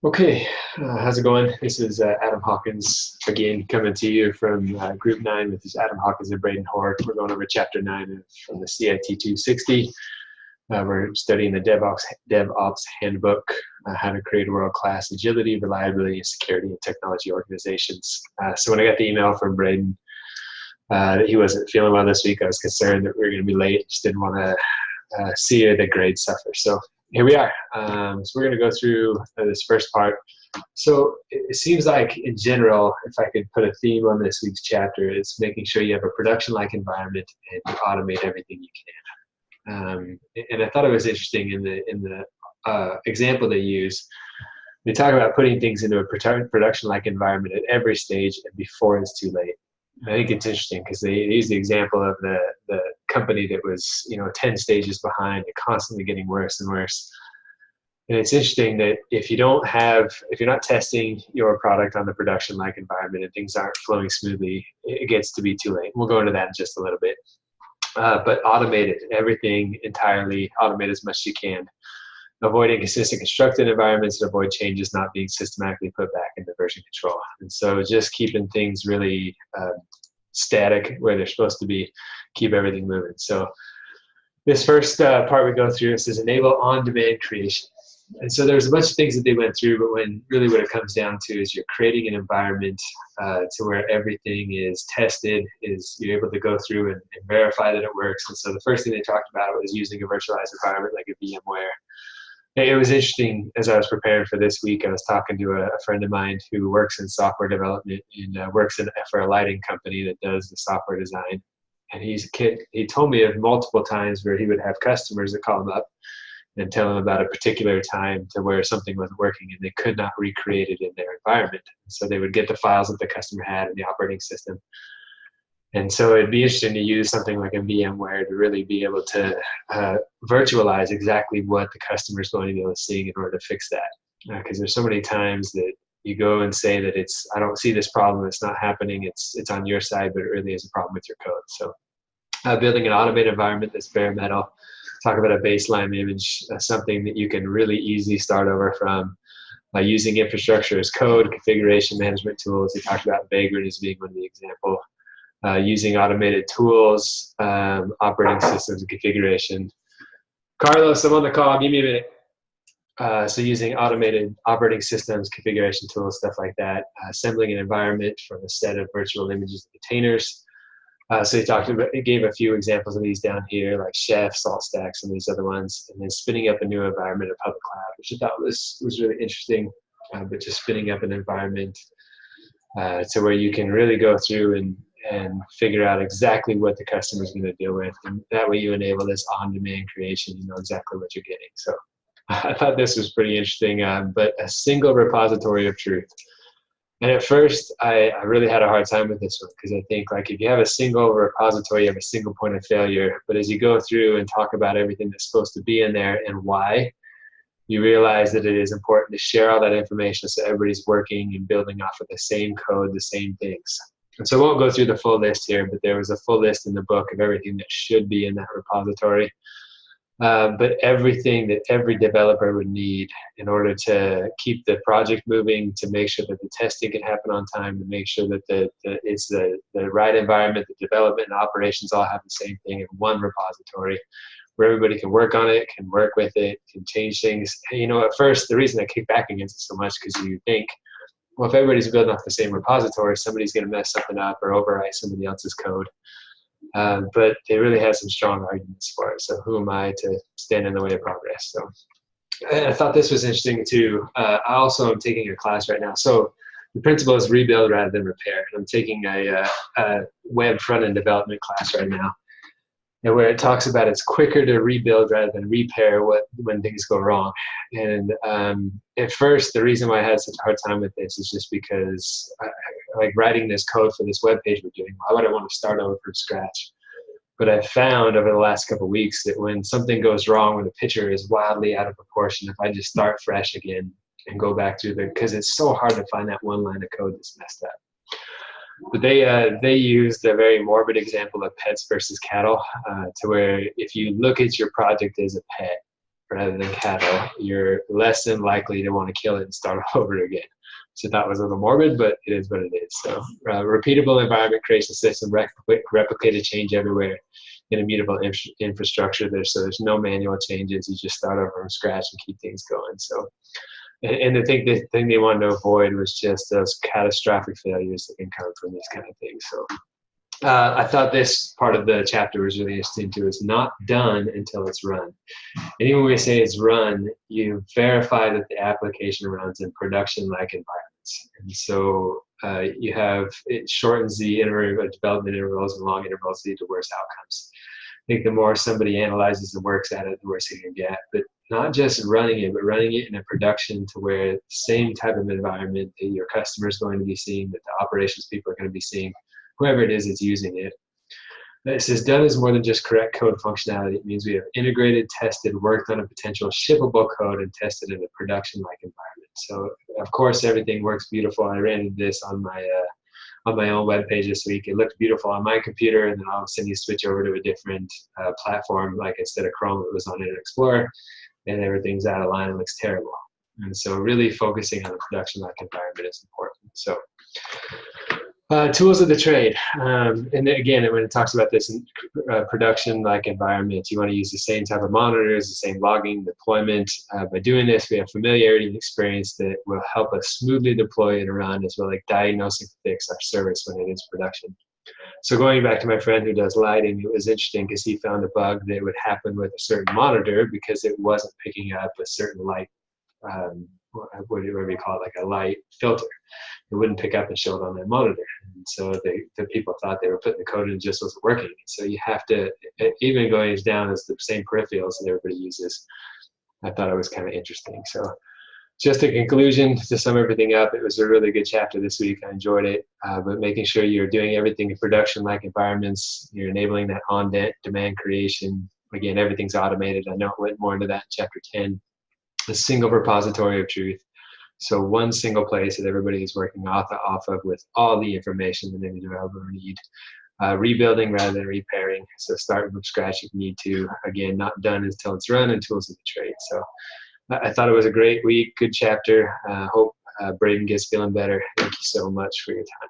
Okay, how's it going? This is Adam Hawkins again coming to you from Group 9. This is Adam Hawkins and Braden Hort. We're going over Chapter 9 from the CIT 260. We're studying the DevOps Handbook, how to create world-class agility, reliability, and security in technology organizations. So when I got the email from Braden that he wasn't feeling well this week, I was concerned that we were going to be late. Just didn't want to see the grade suffer. So here we are. So we're going to go through this first part. So it seems like, in general, if I could put a theme on this week's chapter, it's making sure you have a production-like environment and you automate everything you can. And I thought it was interesting in the example they use. They talk about putting things into a production-like environment at every stage and before it's too late. I think it's interesting because they use the example of the company that was 10 stages behind and constantly getting worse and worse. And it's interesting that if you're not testing your product on the production-like environment and things aren't flowing smoothly, it gets to be too late. We'll go into that in just a little bit. But automate it, everything entirely, automate as much as you can. Avoid inconsistent constructed environments and avoid changes not being systematically put back into version control. And so just keeping things really static where they're supposed to be, keep everything moving. So this first part we go through, it says enable on-demand creation. And so there's a bunch of things that they went through, but what it comes down to is you're creating an environment to where everything is tested, is you're able to go through and verify that it works. And so the first thing they talked about was using a virtualized environment like a VMware. It was interesting as I was preparing for this week. I was talking to a friend of mine who works in software development and works for a lighting company that does the software design. And he told me of multiple times where he would have customers that call him up and tell him about a particular time to where something wasn't working and they could not recreate it in their environment. So they would get the files that the customer had in the operating system. And so it'd be interesting to use something like a VMware to really be able to virtualize exactly what the customer is going to be able to see in order to fix that. Because there's so many times that you go and say that I don't see this problem, it's not happening, it's on your side, but it really is a problem with your code. So building an automated environment that's bare metal, talk about a baseline image, something that you can really easily start over from. Using infrastructure as code, configuration management tools. They talked about Vagrant as being one of the examples. Using automated tools, operating systems and configuration. Carlos, I'm on the call, give me a minute. So using automated operating systems, configuration tools, stuff like that. Assembling an environment from a set of virtual images and containers. So he gave a few examples of these down here, like Chef, SaltStack, some of these other ones, and then spinning up a new environment, a public cloud, which I thought was really interesting, but just spinning up an environment to where you can really go through and figure out exactly what the customer is going to deal with. And that way you enable this on-demand creation, you know exactly what you're getting. So I thought this was pretty interesting, but a single repository of truth. And at first, I really had a hard time with this one because I think like if you have a single repository, you have a single point of failure. But as you go through and talk about everything that's supposed to be in there and why, you realize that it is important to share all that information so everybody's working and building off of the same code, the same things. And so I won't go through the full list here, but there was a full list in the book of everything that should be in that repository. But everything that every developer would need in order to keep the project moving, to make sure that the testing can happen on time, to make sure that it's the right environment, the development and operations all have the same thing in one repository where everybody can work on it, can work with it, can change things. And, at first, the reason I kick back against it so much because you think, well, if everybody's building off the same repository, somebody's going to mess something up or overwrite somebody else's code. But they really have some strong arguments for it. So who am I to stand in the way of progress? So I thought this was interesting too. I also am taking a class right now. So the principle is rebuild rather than repair. I'm taking a web front-end development class right now, and where it talks about it's quicker to rebuild rather than repair when things go wrong. And at first, the reason why I had such a hard time with this is just because like writing this code for this web page we're doing, why would I want to start over from scratch? But I found over the last couple of weeks that when something goes wrong, when the picture is wildly out of proportion, if I just start fresh again and go back through because it's so hard to find that one line of code that's messed up. But they used a very morbid example of pets versus cattle, to where if you look at your project as a pet, rather than cattle, you're less than likely to want to kill it and start all over again. So that was a little morbid, but it is what it is. So repeatable environment creates a system, replicated change everywhere in immutable infrastructure. There's no manual changes. You just start over from scratch and keep things going. So, and I think the thing they wanted to avoid was just those catastrophic failures that can come from these kind of things. So I thought this part of the chapter was really interesting too. It's not done until it's run. And even when we say it's run, you verify that the application runs in production-like environments. And so it shortens the development intervals, and long intervals lead to worse outcomes. I think the more somebody analyzes and works at it, the worse it can get. But not just running it, but running it in a production to where the same type of environment that your customer is going to be seeing, that the operations people are going to be seeing, whoever it is that's using it. It says done is more than just correct code functionality. It means we have integrated, tested, worked on a potential shippable code, and tested in a production-like environment. So of course everything works beautiful. I ran into this on my own web page this week. It looked beautiful on my computer, and then all of a sudden you switch over to a different platform, like instead of Chrome, it was on Internet Explorer, and everything's out of line and looks terrible. And so really focusing on a production-like environment is important. So tools of the trade. And again, when it talks about this in production-like environments, you want to use the same type of monitors, the same logging, deployment. By doing this, we have familiarity and experience that will help us smoothly deploy and run, as well as diagnose and fix our service when it is production. So going back to my friend who does lighting, it was interesting because he found a bug that would happen with a certain monitor because it wasn't picking up a certain light, whatever you call it, like a light filter. It wouldn't pick up and show it on that monitor. And so the people thought they were putting the code in, it just wasn't working. So you have to, even going as down as the same peripherals that everybody uses. I thought it was kind of interesting. So just a conclusion to sum everything up, it was a really good chapter this week. I enjoyed it, but making sure you're doing everything in production-like environments, you're enabling that on-demand creation. Again, everything's automated. I know it went more into that in chapter 10. A single repository of truth. So one single place that everybody is working off of with all the information that any developer need. Rebuilding rather than repairing. So starting from scratch if you need to. Again, not done until it's run, and tools of the trade. So I thought it was a great week, good chapter. Hope Braden gets feeling better. Thank you so much for your time.